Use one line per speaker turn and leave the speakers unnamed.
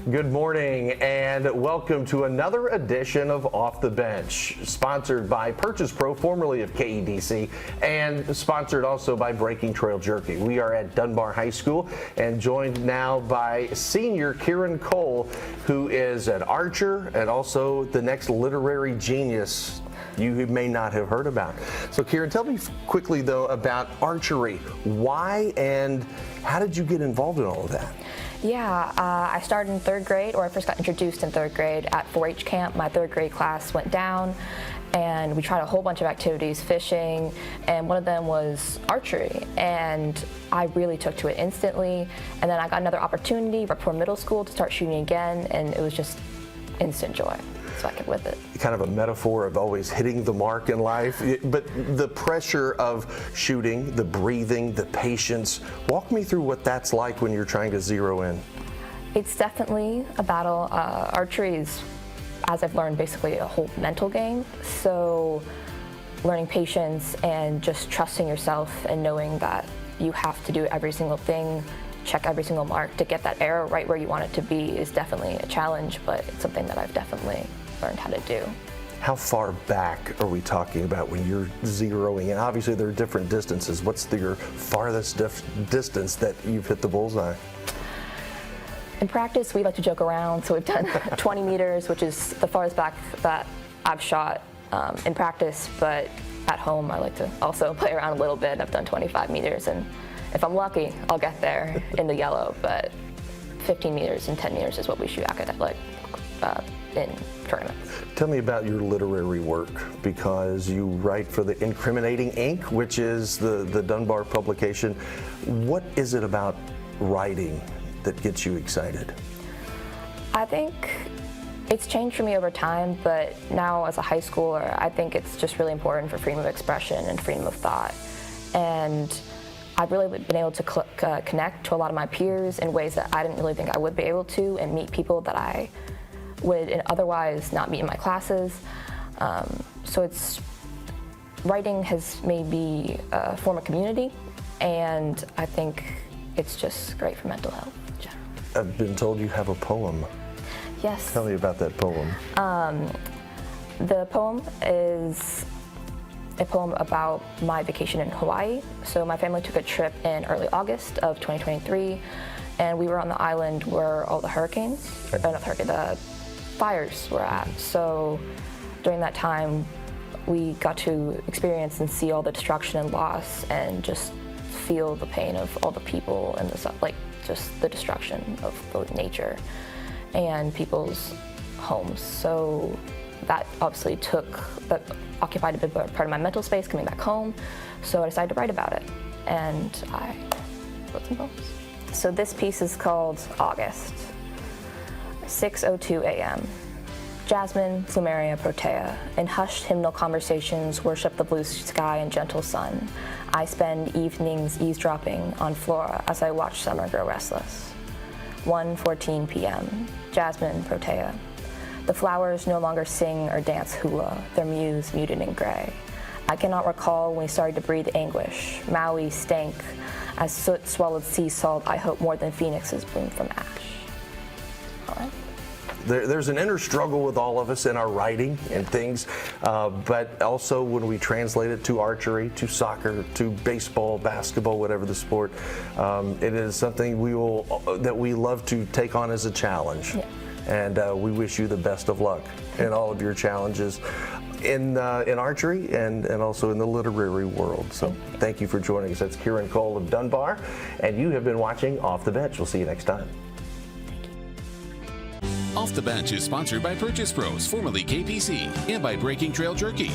Good morning and welcome to another edition of Off the Bench, sponsored by Purchase Pro, formerly of KEDC, and sponsored also by Breaking Trail Jerky. We are at Dunbar High School and joined now by senior Kiran Koul, who is an archer and also the next literary genius you may not have heard about. So Kiran, tell me quickly though about archery. Why and how did you get involved in all of that?
Yeah, I started in third grade, or I first got introduced in third grade at 4-H camp. My third grade class went down and we tried a whole bunch of activities, fishing, and one of them was archery. And I really took to it instantly. And then I got another opportunity right before middle school to start shooting again, and it was just instant joy. So I kept with it.
Kind of a metaphor of always hitting the mark in life, but the pressure of shooting, the breathing, the patience. Walk me through what that's like when you're trying to zero in.
It's definitely a battle. Archery is, as I've learned, basically a whole mental game. So learning patience and just trusting yourself and knowing that you have to do every single thing, check every single mark to get that arrow right where you want it to be is definitely a challenge, but it's something that I've definitely learned how to do.
How far back are we talking about when you're zeroing in? Obviously there are different distances. What's your farthest distance that you've hit the bullseye?
In practice, we like to joke around, so we've done 20 meters, which is the farthest back that I've shot in practice, but at home I like to also play around a little bit. I've done 25 meters, and if I'm lucky, I'll get there in the yellow, but 15 meters and 10 meters is what we shoot in tournaments.
Tell me about your literary work, because you write for the Incriminating Ink, which is the Dunbar publication. What is it about writing that gets you excited?
I think it's changed for me over time, but now as a high schooler, I think it's just really important for freedom of expression and freedom of thought. And I've really been able to connect to a lot of my peers in ways that I didn't really think I would be able to, and meet people that I would otherwise not meet in my classes. So writing has made me form a community, and I think it's just great for mental health in general.
I've been told you have a poem.
Yes.
Tell me about that poem.
The poem is a poem about my vacation in Hawaii. So my family took a trip in early August of 2023, and we were on the island where all the the fires were at. So during that time, we got to experience and see all the destruction and loss, and just feel the pain of all the people and just the destruction of the nature and people's homes. So that obviously occupied a big part of my mental space coming back home. So I decided to write about it, and I wrote some poems. So this piece is called August. 6:02 a.m. Jasmine, Plumeria, Protea, in hushed hymnal conversations worship the blue sky and gentle sun. I spend evenings eavesdropping on flora as I watch summer grow restless. 1:14 p.m. Jasmine, Protea. The flowers no longer sing or dance hula, their muse muted in gray. I cannot recall when we started to breathe anguish. Maui stank as soot swallowed sea salt. I hope more than phoenixes bloom from ash. All right.
There's an inner struggle with all of us in our writing and things, but also when we translate it to archery, to soccer, to baseball, basketball, whatever the sport, it is something that we love to take on as a challenge. Yeah. And we wish you the best of luck in all of your challenges in archery and also in the literary world. So thank you for joining us. That's Kiran Koul of Dunbar, and you have been watching Off the Bench. We'll see you next time.
Off the Bench is sponsored by Purchase Pros, formerly KPC, and by Breaking Trail Jerky.